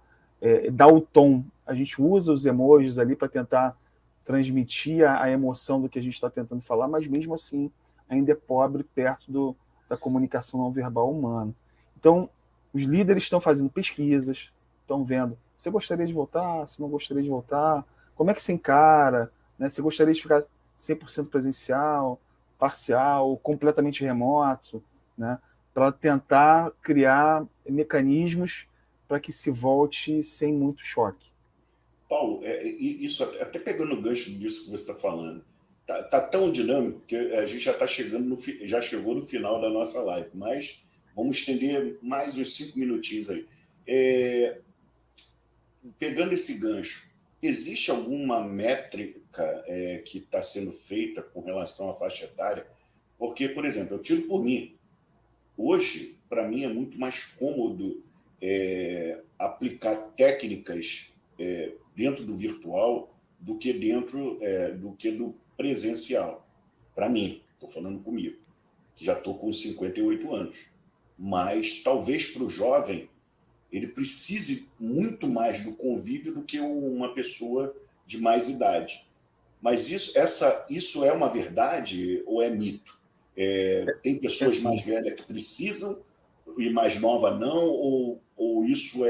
Dar o tom. A gente usa os emojis ali para tentar transmitir a emoção do que a gente está tentando falar, mas mesmo assim ainda é pobre perto da comunicação não verbal humana. Então, os líderes estão fazendo pesquisas, estão vendo, você gostaria de voltar, você não gostaria de voltar, como é que você encara, né? Você gostaria de ficar 100% presencial, parcial, completamente remoto, né? Para tentar criar mecanismos para que se volte sem muito choque. Paulo, isso até pegando o gancho disso que você está falando, tá tão dinâmico que a gente já está chegando já chegou no final da nossa live, mas vamos estender mais uns 5 minutinhos aí. Pegando esse gancho, existe alguma métrica que está sendo feita com relação à faixa etária? Porque, por exemplo, eu tiro por mim. Hoje, para mim, é muito mais cômodo aplicar técnicas dentro do virtual do que do presencial. Para mim, estou falando comigo, que já estou com 58 anos. Mas talvez para o jovem ele precise muito mais do convívio do que uma pessoa de mais idade. Mas isso é uma verdade ou é mito? Tem pessoas mais velhas que precisam e mais nova não? Ou isso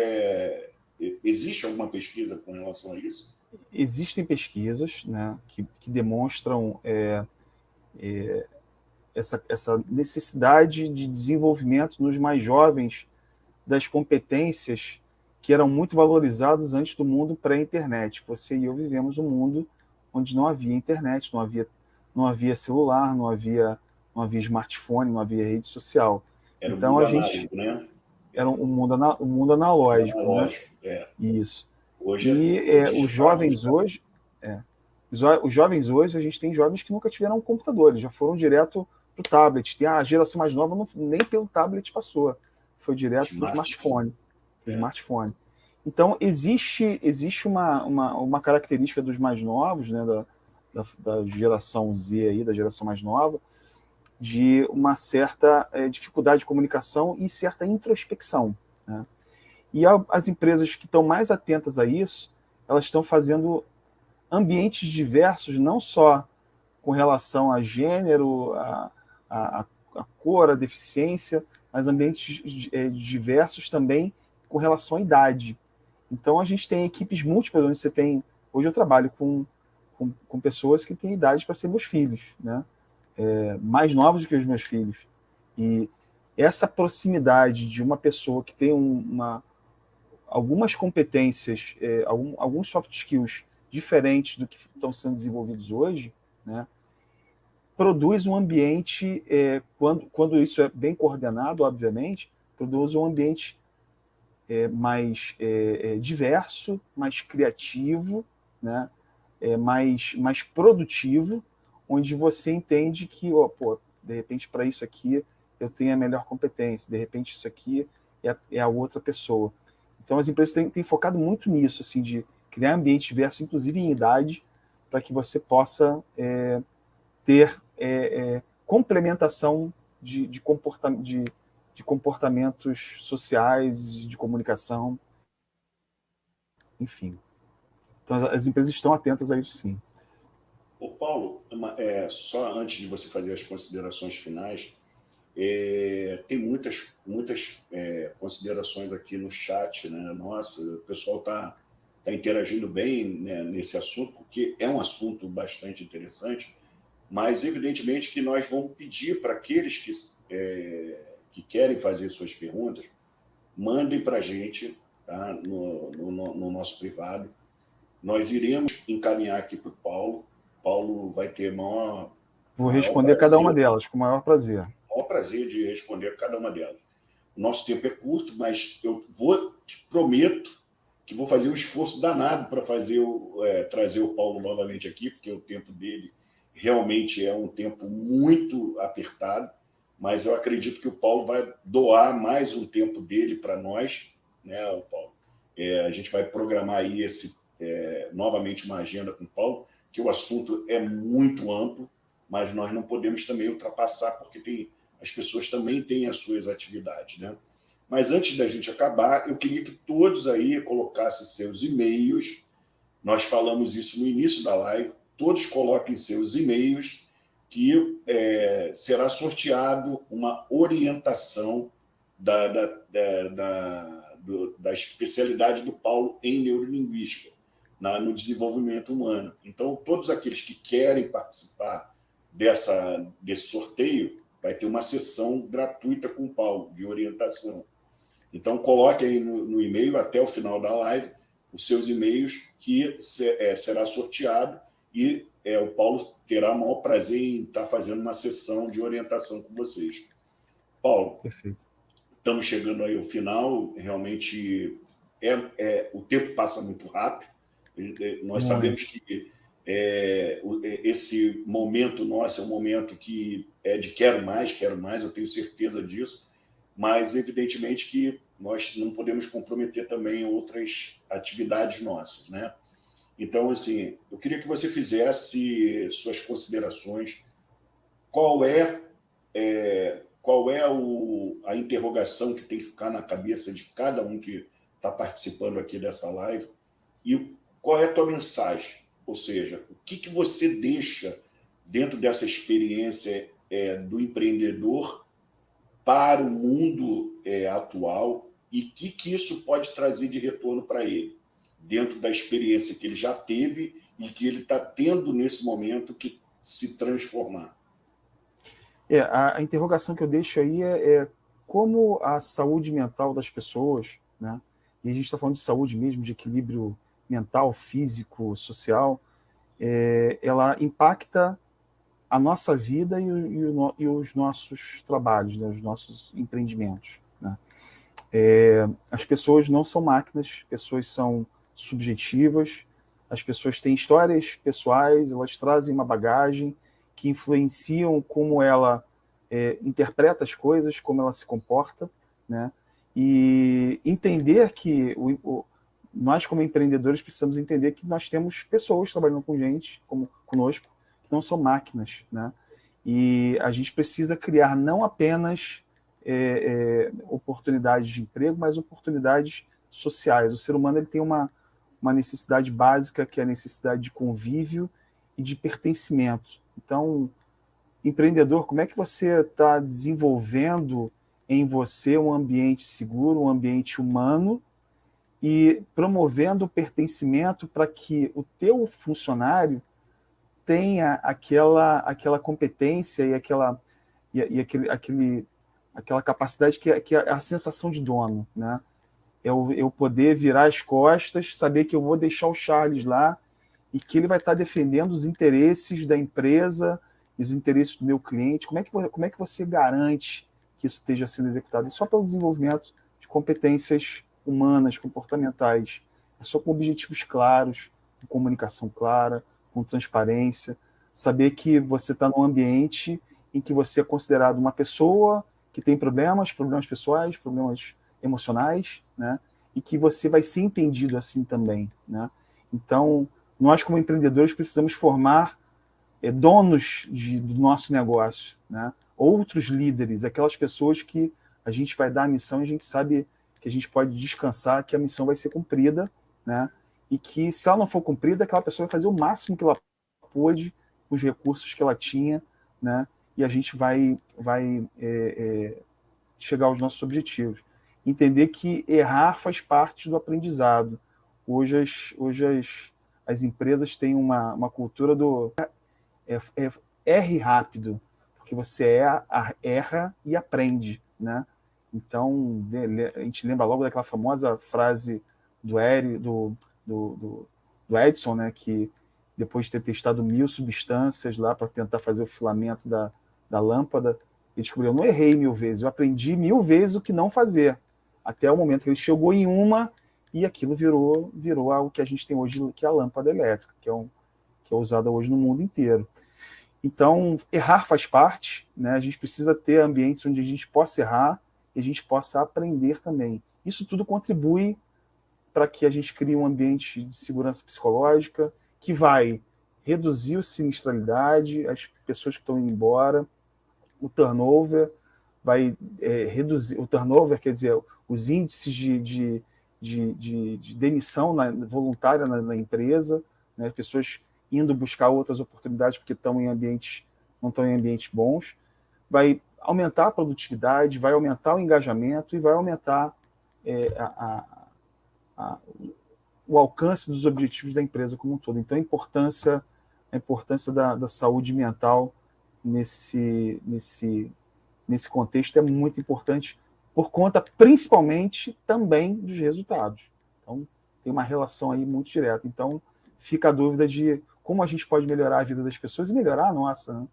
existe alguma pesquisa com relação a isso? Existem pesquisas, né, que demonstram essa necessidade de desenvolvimento nos mais jovens das competências que eram muito valorizadas antes do mundo pré-internet. Você e eu vivemos um mundo onde não havia internet, não havia celular, não havia smartphone, não havia rede social. Era então o mundo a gente análogo, né? era um mundo analógico, Analógico, né? Isso. Hoje E é os digital, jovens hoje, os jovens hoje, a gente tem jovens que nunca tiveram um computador, eles já foram direto para o tablet. Tem a geração mais nova nem pelo tablet passou, foi direto para o smartphone. Então, existe uma característica dos mais novos, né, da geração Z, aí, da geração mais nova, de uma certa dificuldade de comunicação e certa introspecção, né? E as empresas que estão mais atentas a isso, elas estão fazendo ambientes diversos, não só com relação a gênero, a cor, a deficiência, mas ambientes diversos também com relação à idade. Então, a gente tem equipes múltiplas, onde você tem... Hoje eu trabalho com pessoas que têm idade para ser meus filhos, né? Mais novos do que os meus filhos. E essa proximidade de uma pessoa que tem algumas competências, alguns soft skills diferentes do que estão sendo desenvolvidos hoje, né, produz um ambiente, quando isso é bem coordenado, obviamente, produz um ambiente mais diverso, mais criativo, né, mais produtivo, onde você entende que, de repente, para isso aqui eu tenho a melhor competência, de repente isso aqui é a outra pessoa. Então, as empresas têm focado muito nisso, assim, de criar ambiente diverso, inclusive em idade, para que você possa ter complementação de comportamentos sociais, de comunicação, enfim. Então, as empresas estão atentas a isso, sim. Ô Paulo, só antes de você fazer as considerações finais, tem muitas considerações aqui no chat, né? Nossa, o pessoal está interagindo bem, né, nesse assunto, porque é um assunto bastante interessante, mas evidentemente que nós vamos pedir para aqueles que querem fazer suas perguntas, mandem para a gente, tá, no nosso privado. Nós iremos encaminhar aqui para o Paulo. Paulo vai ter maior Vou responder prazer, cada uma delas, com o maior prazer. maior prazer de responder cada uma delas. O nosso tempo é curto, mas eu prometo que vou fazer um esforço danado para trazer o Paulo novamente aqui, porque o tempo dele realmente é um tempo muito apertado, mas eu acredito que o Paulo vai doar mais um tempo dele para nós, né, Paulo? A gente vai programar aí novamente uma agenda com o Paulo, que o assunto é muito amplo, mas nós não podemos também ultrapassar, porque tem as pessoas também têm as suas atividades, né? Mas antes da gente acabar, eu queria que todos aí colocassem seus e-mails. Nós falamos isso no início da live. Todos coloquem seus e-mails, que será sorteado uma orientação da especialidade do Paulo em neurolinguística, no desenvolvimento humano. Então, todos aqueles que querem participar desse sorteio, vai ter uma sessão gratuita com o Paulo, de orientação. Então, coloque aí no e-mail, até o final da live, os seus e-mails, que será sorteado, e o Paulo terá o maior prazer em estar fazendo uma sessão de orientação com vocês. Paulo, perfeito. Estamos chegando aí ao final, realmente o tempo passa muito rápido, nós sabemos que esse momento nosso é um momento que é de quero mais, eu tenho certeza disso, mas evidentemente que nós não podemos comprometer também outras atividades nossas, né? Então, assim, eu queria que você fizesse suas considerações. Qual é a interrogação que tem que ficar na cabeça de cada um que está participando aqui dessa live? E qual é a tua mensagem? Ou seja, o que você deixa dentro dessa experiência do empreendedor para o mundo atual, e o que isso pode trazer de retorno para ele, dentro da experiência que ele já teve e que ele está tendo nesse momento que se transformar? A interrogação que eu deixo aí é como a saúde mental das pessoas, né? E a gente está falando de saúde mesmo, de equilíbrio mental, físico, social, ela impacta a nossa vida e os nossos trabalhos, né? Os nossos empreendimentos, né? As pessoas não são máquinas, as pessoas são subjetivas, as pessoas têm histórias pessoais, elas trazem uma bagagem que influenciam como ela interpreta as coisas, como ela se comporta, né? E entender que nós, como empreendedores, precisamos entender que nós temos pessoas trabalhando com gente, como conosco, que não são máquinas, né? E a gente precisa criar não apenas oportunidades de emprego, mas oportunidades sociais. O ser humano ele tem uma necessidade básica, que é a necessidade de convívio e de pertencimento. Então, empreendedor, como é que você está desenvolvendo em você um ambiente seguro, um ambiente humano, e promovendo o pertencimento para que o teu funcionário tenha aquela competência e aquela capacidade que é a sensação de dono, né? Eu poder virar as costas, saber que eu vou deixar o Charles lá e que ele vai estar defendendo os interesses da empresa e os interesses do meu cliente. Como é que você garante que isso esteja sendo executado? E só pelo desenvolvimento de competências humanas, comportamentais. É só com objetivos claros, com comunicação clara, com transparência. Saber que você está num ambiente em que você é considerado uma pessoa que tem problemas pessoais, problemas emocionais, né? E que você vai ser entendido assim também, né? Então, nós como empreendedores precisamos formar donos do nosso negócio, né? Outros líderes, aquelas pessoas que a gente vai dar a missão e a gente sabe que a gente pode descansar, que a missão vai ser cumprida, né? E que, se ela não for cumprida, aquela pessoa vai fazer o máximo que ela pôde com os recursos que ela tinha, né? E a gente vai chegar aos nossos objetivos. Entender que errar faz parte do aprendizado. Hoje as empresas têm uma cultura do erre rápido, porque você erra e aprende, né? Então, a gente lembra logo daquela famosa frase do Edison, né, que depois de ter testado 1000 substâncias lá para tentar fazer o filamento da lâmpada, ele descobriu: eu não errei 1000 vezes, eu aprendi 1000 vezes o que não fazer, até o momento que ele chegou em uma e aquilo virou algo que a gente tem hoje, que é a lâmpada elétrica, que é usada hoje no mundo inteiro. Então, errar faz parte, né? A gente precisa ter ambientes onde a gente possa errar e a gente possa aprender também. Isso tudo contribui para que a gente crie um ambiente de segurança psicológica que vai reduzir a sinistralidade, as pessoas que estão indo embora, o turnover, vai reduzir o turnover, quer dizer, os índices de demissão voluntária na empresa, né? Pessoas indo buscar outras oportunidades porque estão em ambientes, não estão em ambientes bons, vai aumentar a produtividade, vai aumentar o engajamento e vai aumentar o alcance dos objetivos da empresa como um todo. Então, a importância da saúde mental nesse contexto é muito importante, por conta, principalmente, também dos resultados. Então, tem uma relação aí muito direta. Então, fica a dúvida de como a gente pode melhorar a vida das pessoas e melhorar a nossa, né?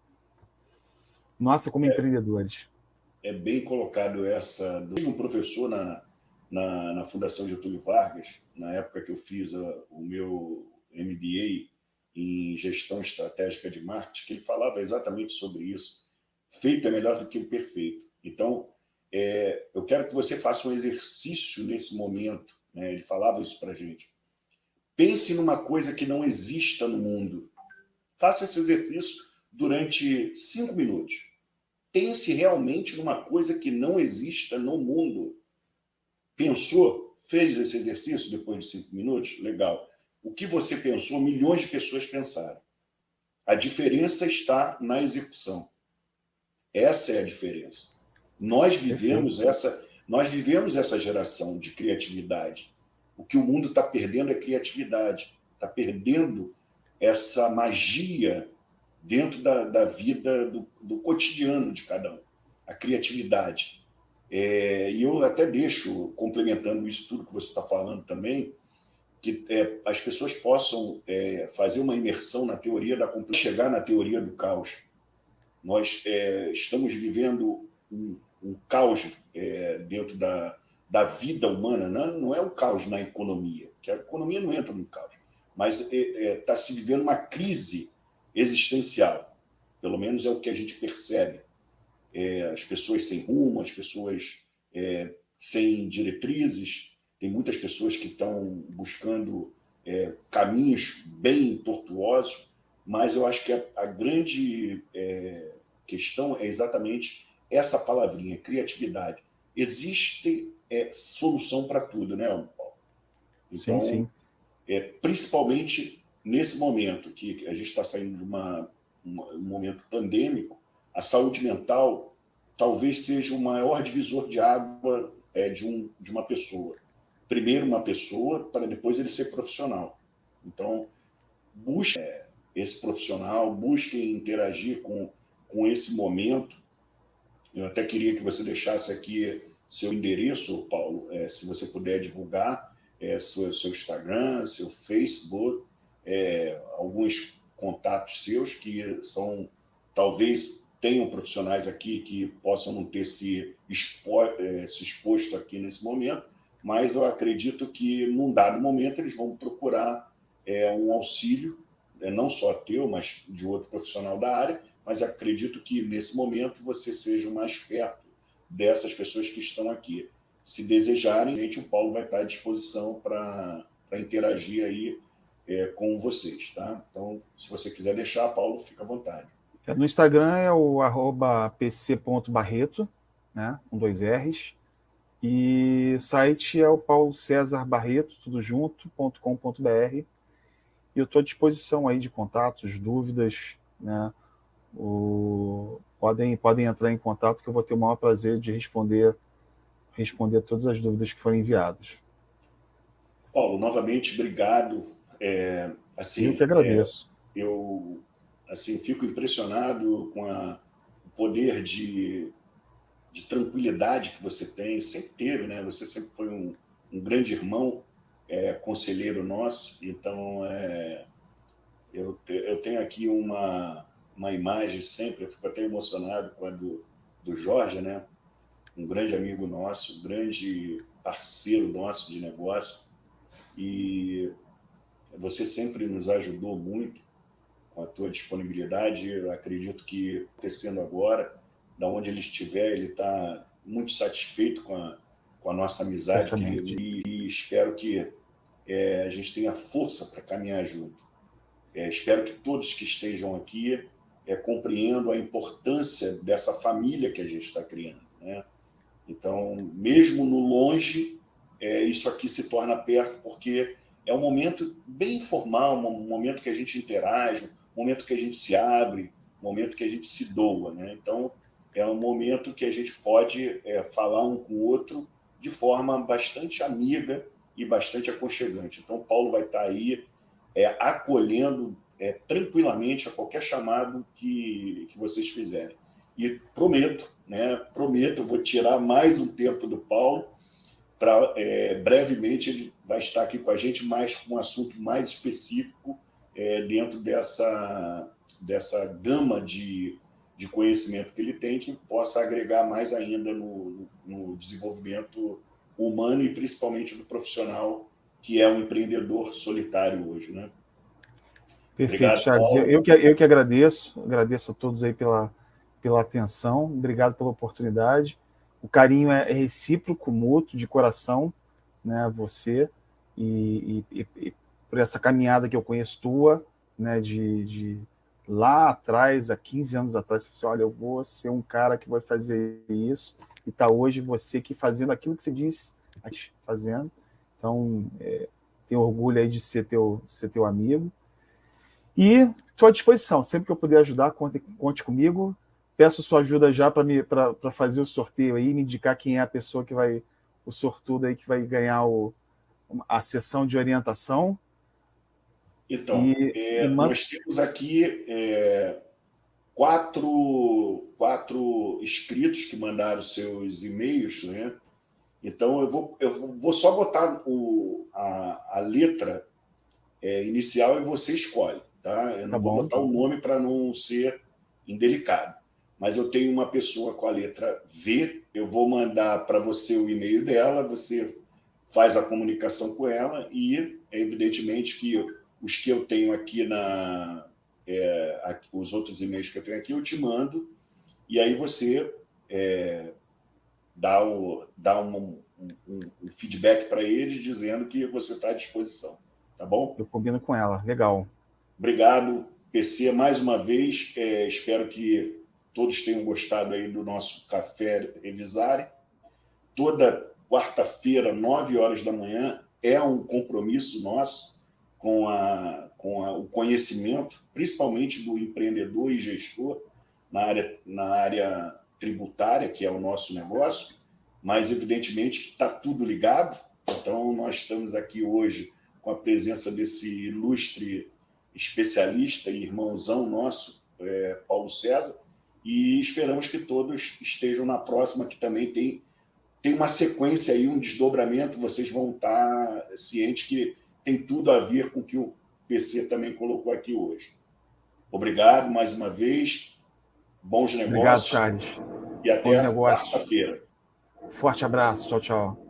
Nossa, como empreendedores. É bem colocado essa. Tive um professor na Fundação Getúlio Vargas, na época que eu fiz o meu MBA em Gestão Estratégica de Marketing, que ele falava exatamente sobre isso. Feito é melhor do que o perfeito. Então, eu quero que você faça um exercício nesse momento, né? Ele falava isso para a gente. Pense numa coisa que não exista no mundo. Faça esse exercício durante 5 minutos. Pense realmente numa coisa que não exista no mundo. Pensou? Fez esse exercício depois de 5 minutos? Legal. O que você pensou, milhões de pessoas pensaram. A diferença está na execução. Essa é a diferença. Nós vivemos essa geração de criatividade. O que o mundo está perdendo é criatividade. Está perdendo essa magia dentro da vida, do cotidiano de cada um. A criatividade. E eu até deixo, complementando isso tudo que você está falando também, que as pessoas possam fazer uma imersão na teoria da complexidade, chegar na teoria do caos. Nós estamos vivendo um caos dentro da vida humana. Não é o caos na economia, porque a economia não entra no caos, mas está se vivendo uma crise existencial. Pelo menos é o que a gente percebe. As pessoas sem rumo, as pessoas sem diretrizes. Tem muitas pessoas que estão buscando caminhos bem tortuosos, mas eu acho que a grande questão é exatamente essa palavrinha, criatividade. Existe solução para tudo, né, Paulo? Então, sim. Principalmente nesse momento que a gente está saindo de um momento pandêmico, a saúde mental talvez seja o maior divisor de água de uma pessoa. Primeiro uma pessoa, para depois ele ser profissional. Então, busque esse profissional, busque interagir com esse momento. Eu até queria que você deixasse aqui seu endereço, Paulo, se você puder divulgar seu Instagram, seu Facebook, alguns contatos seus que talvez tenham profissionais aqui que possam não ter se exposto aqui nesse momento, mas eu acredito que num dado momento eles vão procurar um auxílio, não só teu, mas de outro profissional da área, mas acredito que nesse momento você seja o mais perto dessas pessoas que estão aqui. Se desejarem, gente, o Paulo vai estar à disposição para interagir aí com vocês, tá? Então, se você quiser deixar, Paulo, fica à vontade. No Instagram é o @pc.barreto, né, com 2 R's, e site é o Paulo César Barreto, tudo junto.com.br. E eu estou à disposição aí de contatos, dúvidas, né? Podem entrar em contato que eu vou ter o maior prazer de responder todas as dúvidas que forem enviadas. Paulo, novamente, obrigado. Eu que agradeço. Eu fico impressionado com o poder de tranquilidade que você tem, sempre teve, né? Você sempre foi um grande irmão, conselheiro nosso. Então, eu tenho aqui uma imagem sempre, eu fico até emocionado com a do Jorge, né? Um grande amigo nosso, um grande parceiro nosso de negócio, e você sempre nos ajudou muito com a tua disponibilidade. Eu acredito que, acontecendo agora, da onde ele estiver, ele está muito satisfeito com a nossa amizade, querido, e espero que a gente tenha força para caminhar junto. Espero que todos que estejam aqui compreendam a importância dessa família que a gente está criando, né? né? Então, mesmo no longe, isso aqui se torna perto, porque é um momento bem informal, um momento que a gente interage, um momento que a gente se abre, um momento que a gente se doa, né? Então, é um momento que a gente pode falar um com o outro de forma bastante amiga e bastante aconchegante. Então, o Paulo vai estar aí acolhendo tranquilamente a qualquer chamado que vocês fizerem. E prometo, né? Prometo, eu vou tirar mais um tempo do Paulo para brevemente ele vai estar aqui com a gente, mais com um assunto mais específico dentro dessa gama de conhecimento que ele tem, que possa agregar mais ainda no desenvolvimento humano e principalmente do profissional que é um empreendedor solitário hoje, né? Perfeito, Obrigado, Charles. Paulo. Eu que agradeço a todos aí pela atenção, obrigado pela oportunidade. O carinho é recíproco, mútuo, de coração, né, você, e por essa caminhada que eu conheço tua, né, de lá atrás, há 15 anos atrás, você falou assim, olha, eu vou ser um cara que vai fazer isso, e está hoje você aqui fazendo aquilo que você disse, fazendo. Então, tenho orgulho aí de ser teu amigo. E estou à disposição, sempre que eu puder ajudar, conte comigo. Peço sua ajuda já para fazer o sorteio aí, me indicar quem é a pessoa que vai, o sortudo aí que vai ganhar a sessão de orientação. Então, Manda... nós temos aqui quatro inscritos que mandaram seus e-mails, né? Então, eu vou só botar a letra inicial e você escolhe, tá? Eu não vou botar o nome para não ser indelicado. Mas eu tenho uma pessoa com a letra V, eu vou mandar para você o e-mail dela, você faz a comunicação com ela e, evidentemente, que os que eu tenho aqui os outros e-mails que eu tenho aqui, eu te mando, e aí você dá um feedback para eles dizendo que você está à disposição, tá bom? Eu combino com ela, legal. Obrigado, PC, mais uma vez. Espero que todos tenham gostado aí do nosso Café Revisare. Toda quarta-feira, 9 horas da manhã, é um compromisso nosso com o conhecimento, principalmente do empreendedor e gestor na área tributária, que é o nosso negócio, mas evidentemente que está tudo ligado. Então, nós estamos aqui hoje com a presença desse ilustre especialista e irmãozão nosso, Paulo César, e esperamos que todos estejam na próxima, que também tem uma sequência aí, um desdobramento, vocês vão estar cientes que tem tudo a ver com o que o PC também colocou aqui hoje. Obrigado mais uma vez, bons negócios. Obrigado, Charles. E até quarta-feira. Forte abraço, tchau, tchau.